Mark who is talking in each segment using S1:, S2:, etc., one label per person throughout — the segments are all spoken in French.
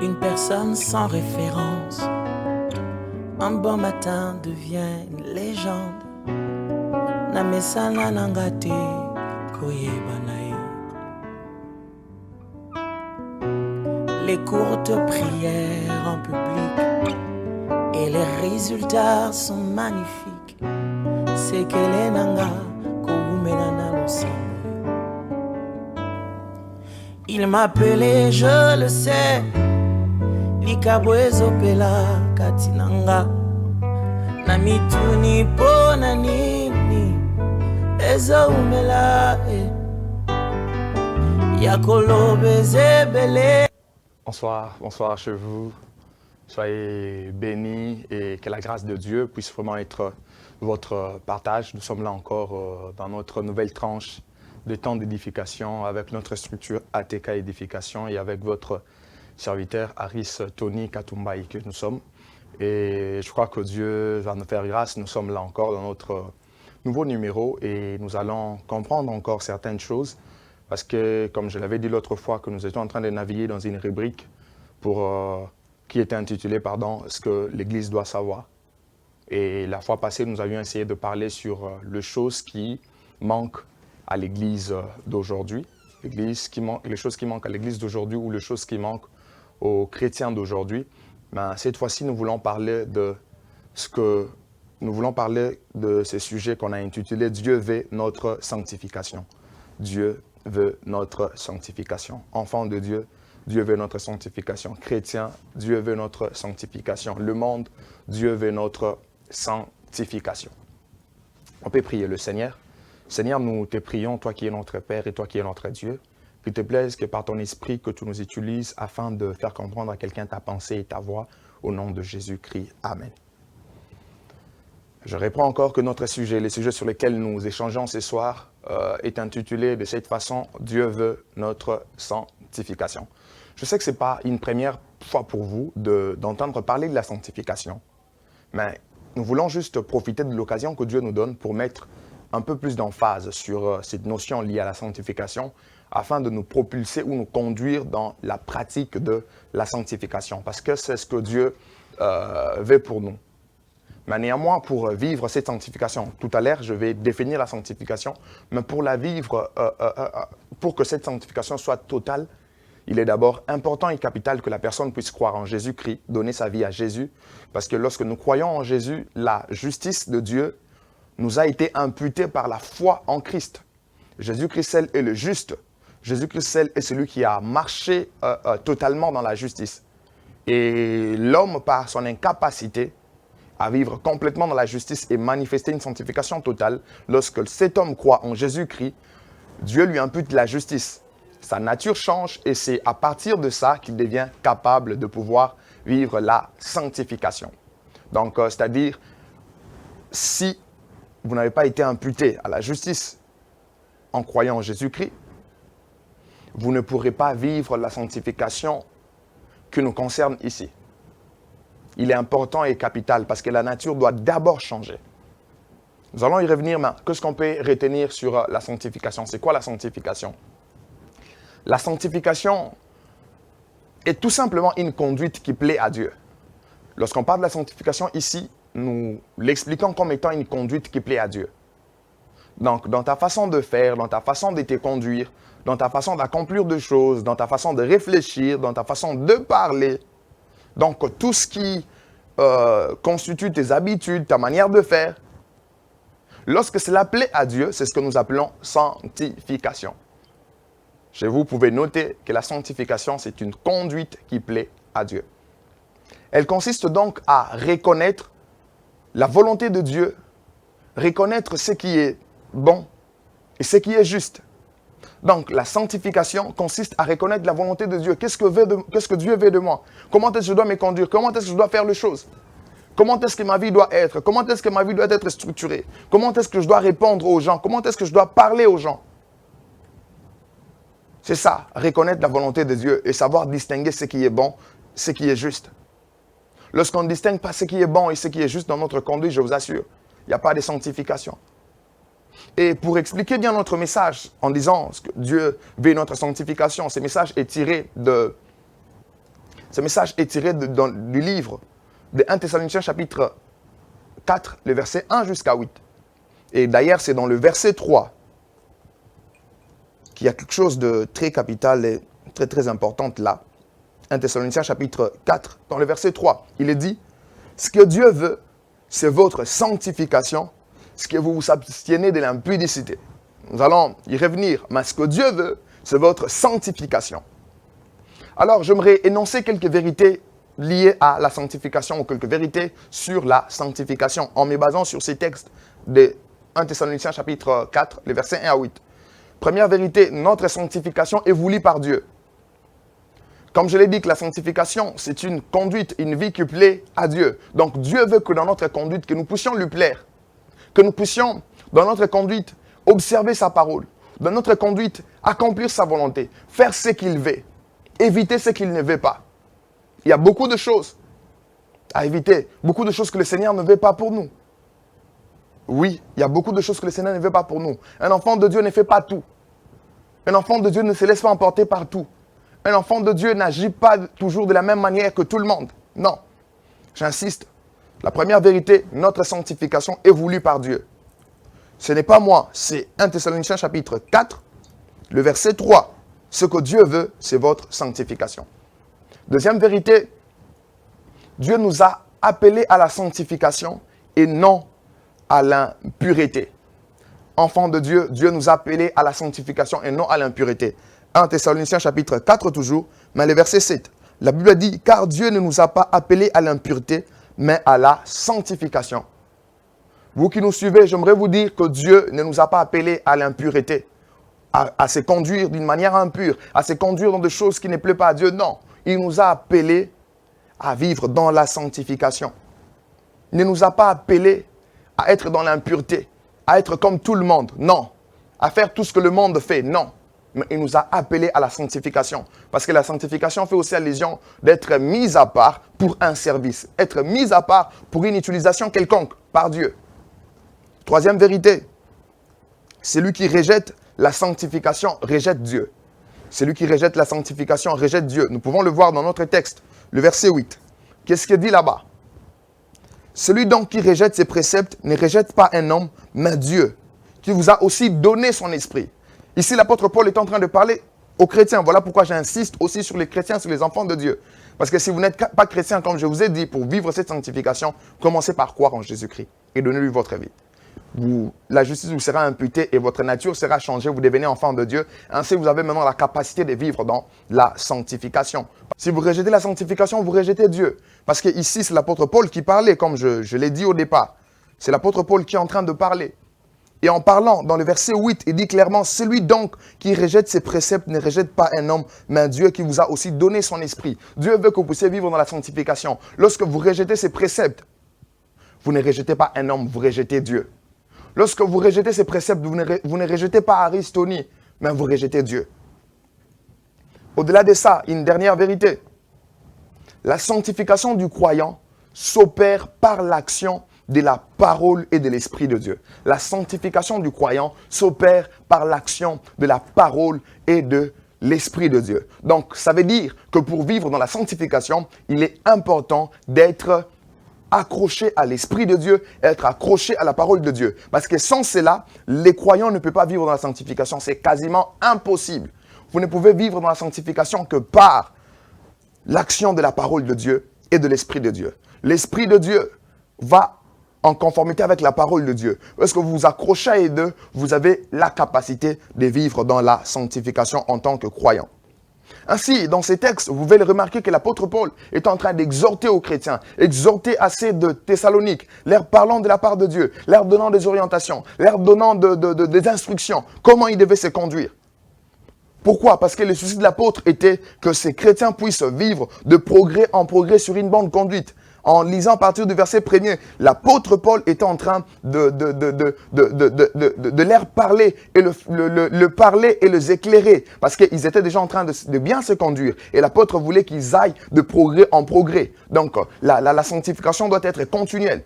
S1: Une personne sans référence, un bon matin devient une légende. Namesana nangate koyebanae. Les courtes prières en public et les résultats sont magnifiques. C'est qu'elle est nanga koumenana l'ensemble. Il m'appelait, je le sais, Likabwezo pela katinanga. Namituni pona nini Eza umela Yakolo bezebele.
S2: Bonsoir chez vous. Soyez bénis et que la grâce de Dieu puisse vraiment être votre partage. Nous sommes là encore dans notre nouvelle tranche de temps d'édification avec notre structure ATK Édification et avec votre serviteur Aris Tony Katumbaï que nous sommes. Et je crois que Dieu va nous faire grâce. Nous sommes là encore dans notre nouveau numéro et nous allons comprendre encore certaines choses parce que, comme je l'avais dit l'autre fois, que nous étions en train de naviguer dans une rubrique qui était intitulée « Ce que l'Église doit savoir ». Et la fois passée, nous avions essayé de parler sur les choses qui manquent à l'Église d'aujourd'hui, les choses qui manquent à l'Église d'aujourd'hui ou les choses qui manquent aux chrétiens d'aujourd'hui. Mais cette fois-ci, nous voulons parler de ce sujet qu'on a intitulé « Dieu veut notre sanctification ». Dieu veut notre sanctification. Enfant de Dieu, Dieu veut notre sanctification. Chrétien, Dieu veut notre sanctification. Le monde, Dieu veut notre sanctification. On peut prier le Seigneur. Seigneur, nous te prions, toi qui es notre Père et toi qui es notre Dieu, qu'il te plaise que par ton esprit que tu nous utilises afin de faire comprendre à quelqu'un ta pensée et ta voix au nom de Jésus-Christ. Amen. Je reprends encore que notre sujet, le sujet sur lequel nous échangeons ce soir, est intitulé de cette façon « Dieu veut notre sanctification ». Je sais que ce n'est pas une première fois pour vous d'entendre parler de la sanctification, mais nous voulons juste profiter de l'occasion que Dieu nous donne pour mettre un peu plus d'emphase sur cette notion liée à la sanctification afin de nous propulser ou nous conduire dans la pratique de la sanctification parce que c'est ce que Dieu veut pour nous. Mais néanmoins, pour vivre cette sanctification, tout à l'heure, je vais définir la sanctification, mais pour la vivre, pour que cette sanctification soit totale, il est d'abord important et capital que la personne puisse croire en Jésus-Christ, donner sa vie à Jésus, parce que lorsque nous croyons en Jésus, la justice de Dieu nous a été imputée par la foi en Christ. Jésus-Christ seul est le juste. Jésus-Christ seul est celui qui a marché totalement dans la justice. Et l'homme, par son incapacité à vivre complètement dans la justice et manifester une sanctification totale, lorsque cet homme croit en Jésus-Christ, Dieu lui impute la justice. Sa nature change et c'est à partir de ça qu'il devient capable de pouvoir vivre la sanctification. Donc, c'est-à-dire, si vous n'avez pas été imputé à la justice en croyant en Jésus-Christ, vous ne pourrez pas vivre la sanctification qui nous concerne ici. Il est important et capital parce que la nature doit d'abord changer. Nous allons y revenir, mais qu'est-ce qu'on peut retenir sur la sanctification? C'est quoi la sanctification? La sanctification est tout simplement une conduite qui plaît à Dieu. Lorsqu'on parle de la sanctification ici, nous l'expliquons comme étant une conduite qui plaît à Dieu. Donc, dans ta façon de faire, dans ta façon de te conduire, dans ta façon d'accomplir des choses, dans ta façon de réfléchir, dans ta façon de parler, donc tout ce qui constitue tes habitudes, ta manière de faire, lorsque cela plaît à Dieu, c'est ce que nous appelons sanctification. Chez vous, vous pouvez noter que la sanctification, c'est une conduite qui plaît à Dieu. Elle consiste donc à reconnaître la volonté de Dieu, reconnaître ce qui est bon et ce qui est juste. Donc, la sanctification consiste à reconnaître la volonté de Dieu. Qu'est-ce que Dieu veut de moi? Comment est-ce que je dois me conduire? Comment est-ce que je dois faire les choses? Comment est-ce que ma vie doit être? Comment est-ce que ma vie doit être structurée? Comment est-ce que je dois répondre aux gens? Comment est-ce que je dois parler aux gens? C'est ça, reconnaître la volonté de Dieu et savoir distinguer ce qui est bon, ce qui est juste. Lorsqu'on ne distingue pas ce qui est bon et ce qui est juste dans notre conduite, je vous assure, il n'y a pas de sanctification. Et pour expliquer bien notre message, en disant que Dieu veut notre sanctification, ce message est tiré de Ce message est tiré du livre de 1 Thessaloniciens chapitre 4, le verset 1 jusqu'à 8. Et d'ailleurs, c'est dans le verset 3 qu'il y a quelque chose de très capital et très très important là. 1 Thessaloniciens chapitre 4, dans le verset 3, il est dit, « Ce que Dieu veut, c'est votre sanctification, ce que vous vous abstiennez de l'impudicité. » Nous allons y revenir, mais ce que Dieu veut, c'est votre sanctification. Alors, j'aimerais énoncer quelques vérités liées à la sanctification ou quelques vérités sur la sanctification en me basant sur ces textes de 1 Thessaloniciens chapitre 4, les versets 1 à 8. Première vérité, notre sanctification est voulue par Dieu. Comme je l'ai dit, que la sanctification, c'est une conduite, une vie qui plaît à Dieu. Donc, Dieu veut que dans notre conduite, que nous puissions lui plaire. Que nous puissions, dans notre conduite, observer sa parole. Dans notre conduite, accomplir sa volonté. Faire ce qu'il veut. Éviter ce qu'il ne veut pas. Il y a beaucoup de choses à éviter. Beaucoup de choses que le Seigneur ne veut pas pour nous. Oui, il y a beaucoup de choses que le Seigneur ne veut pas pour nous. Un enfant de Dieu ne fait pas tout. Un enfant de Dieu ne se laisse pas emporter par tout. Un enfant de Dieu n'agit pas toujours de la même manière que tout le monde. Non. J'insiste. La première vérité, notre sanctification est voulue par Dieu. Ce n'est pas moi, c'est 1 Thessaloniciens chapitre 4, le verset 3. Ce que Dieu veut, c'est votre sanctification. Deuxième vérité, Dieu nous a appelés à la sanctification et non à l'impureté. Enfants de Dieu, Dieu nous a appelés à la sanctification et non à l'impureté. 1 Thessaloniciens chapitre 4 toujours, mais le verset 7. La Bible dit, car Dieu ne nous a pas appelés à l'impureté, mais à la sanctification. Vous qui nous suivez, j'aimerais vous dire que Dieu ne nous a pas appelés à l'impureté, à se conduire d'une manière impure, à se conduire dans des choses qui ne plaisent pas à Dieu. Non, il nous a appelés à vivre dans la sanctification. Il ne nous a pas appelés à être dans l'impureté, à être comme tout le monde. Non, à faire tout ce que le monde fait. Non, mais il nous a appelés à la sanctification. Parce que la sanctification fait aussi allusion d'être mis à part pour un service. Être mis à part pour une utilisation quelconque par Dieu. Troisième vérité, celui qui rejette la sanctification rejette Dieu. Celui qui rejette la sanctification rejette Dieu. Nous pouvons le voir dans notre texte, le verset 8. Qu'est-ce qu'il dit là-bas? Celui donc qui rejette ses préceptes ne rejette pas un homme, mais Dieu, qui vous a aussi donné son esprit. Ici, l'apôtre Paul est en train de parler aux chrétiens. Voilà pourquoi j'insiste aussi sur les chrétiens, sur les enfants de Dieu. Parce que si vous n'êtes pas chrétien, comme je vous ai dit, pour vivre cette sanctification, commencez par croire en Jésus-Christ et donnez-lui votre vie. La justice vous sera imputée et votre nature sera changée. Vous devenez enfant de Dieu. Ainsi, vous avez maintenant la capacité de vivre dans la sanctification. Si vous rejetez la sanctification, vous rejetez Dieu. Parce que ici, c'est l'apôtre Paul qui parlait, comme je l'ai dit au départ. C'est l'apôtre Paul qui est en train de parler. Et en parlant, dans le verset 8, il dit clairement, « Celui donc qui rejette ses préceptes ne rejette pas un homme, mais un Dieu qui vous a aussi donné son esprit. » Dieu veut que vous puissiez vivre dans la sanctification. Lorsque vous rejetez ses préceptes, vous ne rejetez pas un homme, vous rejetez Dieu. Lorsque vous rejetez ces préceptes, vous ne rejetez pas Aristonie, mais vous rejetez Dieu. Au-delà de ça, une dernière vérité. La sanctification du croyant s'opère par l'action de la parole et de l'Esprit de Dieu. La sanctification du croyant s'opère par l'action de la parole et de l'Esprit de Dieu. Donc, ça veut dire que pour vivre dans la sanctification, il est important d'être accroché à l'Esprit de Dieu, être accroché à la parole de Dieu. Parce que sans cela, les croyants ne peuvent pas vivre dans la sanctification. C'est quasiment impossible. Vous ne pouvez vivre dans la sanctification que par l'action de la parole de Dieu et de l'Esprit de Dieu. L'Esprit de Dieu va en conformité avec la parole de Dieu. Lorsque vous vous accrochez à les deux, vous avez la capacité de vivre dans la sanctification en tant que croyant. Ainsi, dans ces textes, vous pouvez remarquer que l'apôtre Paul est en train d'exhorter aux chrétiens, exhorter à ceux de Thessalonique, leur parlant de la part de Dieu, leur donnant des orientations, leur donnant des instructions, comment ils devaient se conduire. Pourquoi? Parce que le souci de l'apôtre était que ces chrétiens puissent vivre de progrès en progrès sur une bonne conduite. En lisant à partir du verset 1er, l'apôtre Paul était en train de leur parler et le parler et les éclairer parce qu'ils étaient déjà en train de bien se conduire. Et l'apôtre voulait qu'ils aillent de progrès en progrès. Donc, la sanctification doit être continuelle.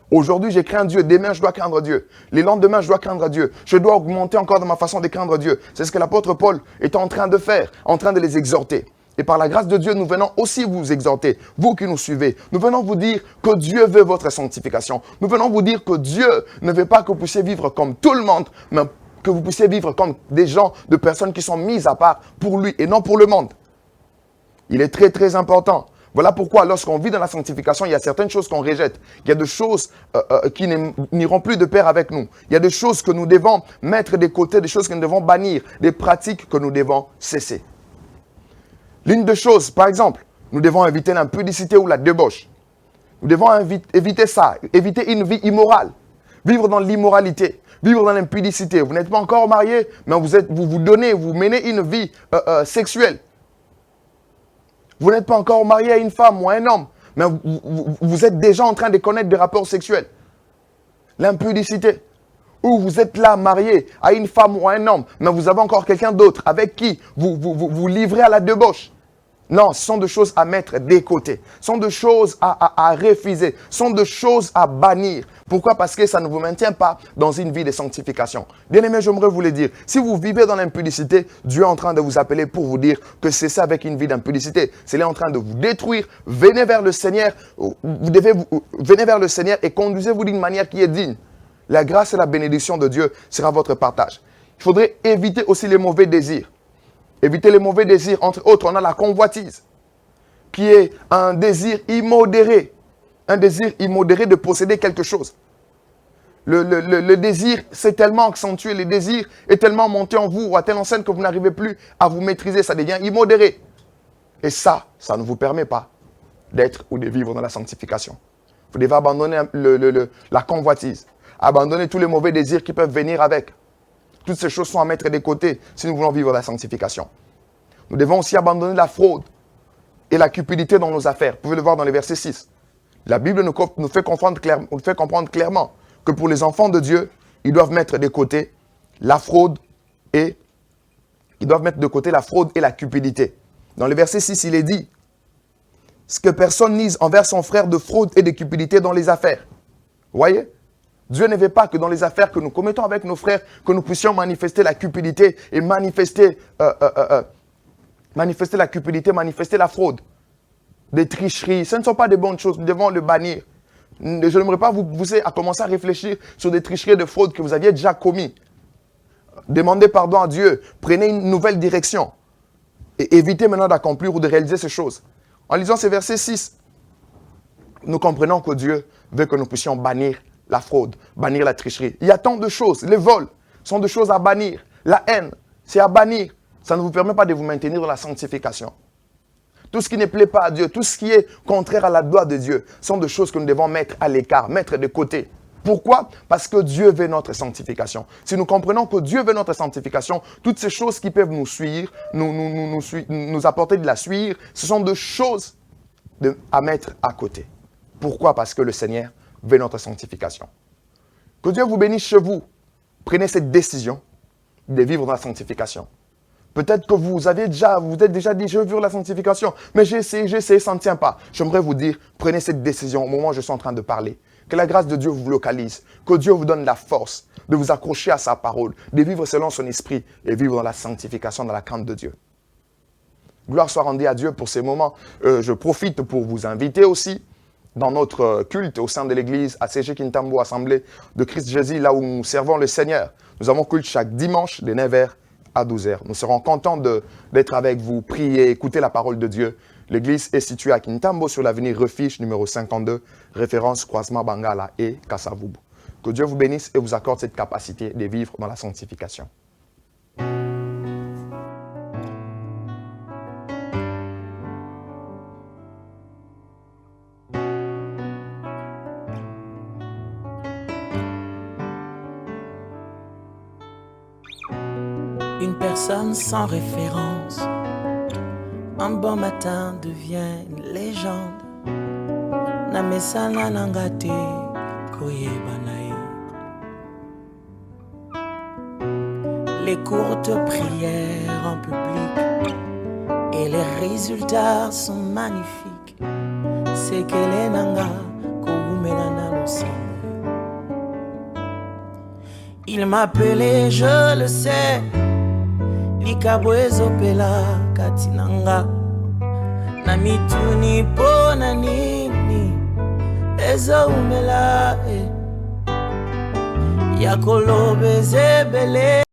S2: Aujourd'hui, je crains Dieu. Demain, je dois craindre Dieu. Les lendemains, je dois craindre Dieu. Je dois augmenter encore dans ma façon de craindre Dieu. C'est ce que l'apôtre Paul est en train de faire, en train de les exhorter. et par la grâce de Dieu, nous venons aussi vous exhorter, vous qui nous suivez. Nous venons vous dire que Dieu veut votre sanctification. Nous venons vous dire que Dieu ne veut pas que vous puissiez vivre comme tout le monde, mais que vous puissiez vivre comme des gens, de personnes qui sont mises à part pour lui et non pour le monde. Il est très très important. Voilà pourquoi lorsqu'on vit dans la sanctification, il y a certaines choses qu'on rejette. Il y a des choses qui n'iront plus de pair avec nous. Il y a des choses que nous devons mettre de côté, des choses que nous devons bannir, des pratiques que nous devons cesser. L'une des choses, par exemple, nous devons éviter l'impudicité ou la débauche. Nous devons éviter ça, éviter une vie immorale, vivre dans l'immoralité, vivre dans l'impudicité. Vous n'êtes pas encore marié, mais vous menez une vie sexuelle. Vous n'êtes pas encore marié à une femme ou à un homme, mais vous êtes déjà en train de connaître des rapports sexuels. L'impudicité. Ou vous êtes là marié à une femme ou à un homme, mais vous avez encore quelqu'un d'autre avec qui vous livrez à la débauche. Non, ce sont des choses à mettre de côté. Ce sont des choses à refuser. Ce sont des choses à bannir. Pourquoi? Parce que ça ne vous maintient pas dans une vie de sanctification. Bien-aimés, j'aimerais vous le dire. Si vous vivez dans l'impudicité, Dieu est en train de vous appeler pour vous dire que c'est ça avec une vie d'impudicité. C'est là en train de vous détruire. Venez vers le Seigneur. Venez vers le Seigneur et conduisez-vous d'une manière qui est digne. La grâce et la bénédiction de Dieu sera votre partage. Il faudrait éviter aussi les mauvais désirs. Éviter les mauvais désirs. Entre autres, on a la convoitise, qui est un désir immodéré. Un désir immodéré de posséder quelque chose. Le désir s'est tellement accentué, le désir est tellement monté en vous, à telle enseigne que vous n'arrivez plus à vous maîtriser. Ça devient immodéré. Et ça ne vous permet pas d'être ou de vivre dans la sanctification. Vous devez abandonner la convoitise. Abandonner tous les mauvais désirs qui peuvent venir avec. Toutes ces choses sont à mettre de côté si nous voulons vivre la sanctification. Nous devons aussi abandonner la fraude et la cupidité dans nos affaires. Vous pouvez le voir dans le verset 6. La Bible nous fait comprendre clairement que pour les enfants de Dieu, ils doivent mettre de côté la fraude et la cupidité. Dans le verset 6, il est dit ce que personne n'ise envers son frère de fraude et de cupidité dans les affaires. Vous voyez? Dieu ne veut pas que dans les affaires que nous commettons avec nos frères, que nous puissions manifester la cupidité et manifester la fraude. Des tricheries, ce ne sont pas de bonnes choses, nous devons le bannir. Je n'aimerais pas vous pousser à commencer à réfléchir sur des tricheries et de fraudes que vous aviez déjà commis. Demandez pardon à Dieu, prenez une nouvelle direction et évitez maintenant d'accomplir ou de réaliser ces choses. En lisant ces versets 6, nous comprenons que Dieu veut que nous puissions bannir la fraude, bannir la tricherie. Il y a tant de choses. Les vols sont des choses à bannir. La haine, c'est à bannir. Ça ne vous permet pas de vous maintenir dans la sanctification. Tout ce qui ne plaît pas à Dieu, tout ce qui est contraire à la loi de Dieu, sont des choses que nous devons mettre à l'écart, mettre de côté. Pourquoi? Parce que Dieu veut notre sanctification. Si nous comprenons que Dieu veut notre sanctification, toutes ces choses qui peuvent nous suivre, nous apporter de la suivre, ce sont des choses à mettre à côté. Pourquoi? Parce que le Seigneur veut notre sanctification. Que Dieu vous bénisse chez vous. Prenez cette décision de vivre dans la sanctification. Peut-être que vous êtes déjà dit, je veux vivre la sanctification, mais j'ai essayé, ça ne tient pas. J'aimerais vous dire, prenez cette décision au moment où je suis en train de parler. Que la grâce de Dieu vous localise. Que Dieu vous donne la force de vous accrocher à sa parole, de vivre selon son esprit et vivre dans la sanctification, dans la crainte de Dieu. Gloire soit rendue à Dieu pour ces moments. Je profite pour vous inviter aussi dans notre culte au sein de l'église ACG Kintambo, Assemblée de Christ Jésus, là où nous servons le Seigneur. Nous avons culte chaque dimanche de 9h à 12h. Nous serons contents d'être avec vous, prier, écouter la parole de Dieu. L'église est située à Kintambo sur l'avenue Refuge numéro 52, référence croisement Bangala et Kassavubu. Que Dieu vous bénisse et vous accorde cette capacité de vivre dans la sanctification.
S1: Une personne sans référence, un bon matin devient une légende. Namesana nangate koyebanae. Les courtes prières en public et les résultats sont magnifiques. C'est que les nanga koumenana l'ensemble. Il m'appelait, je le sais. Likabwezo pela katinanga na mituni pona nini ezoumela yakolobezebele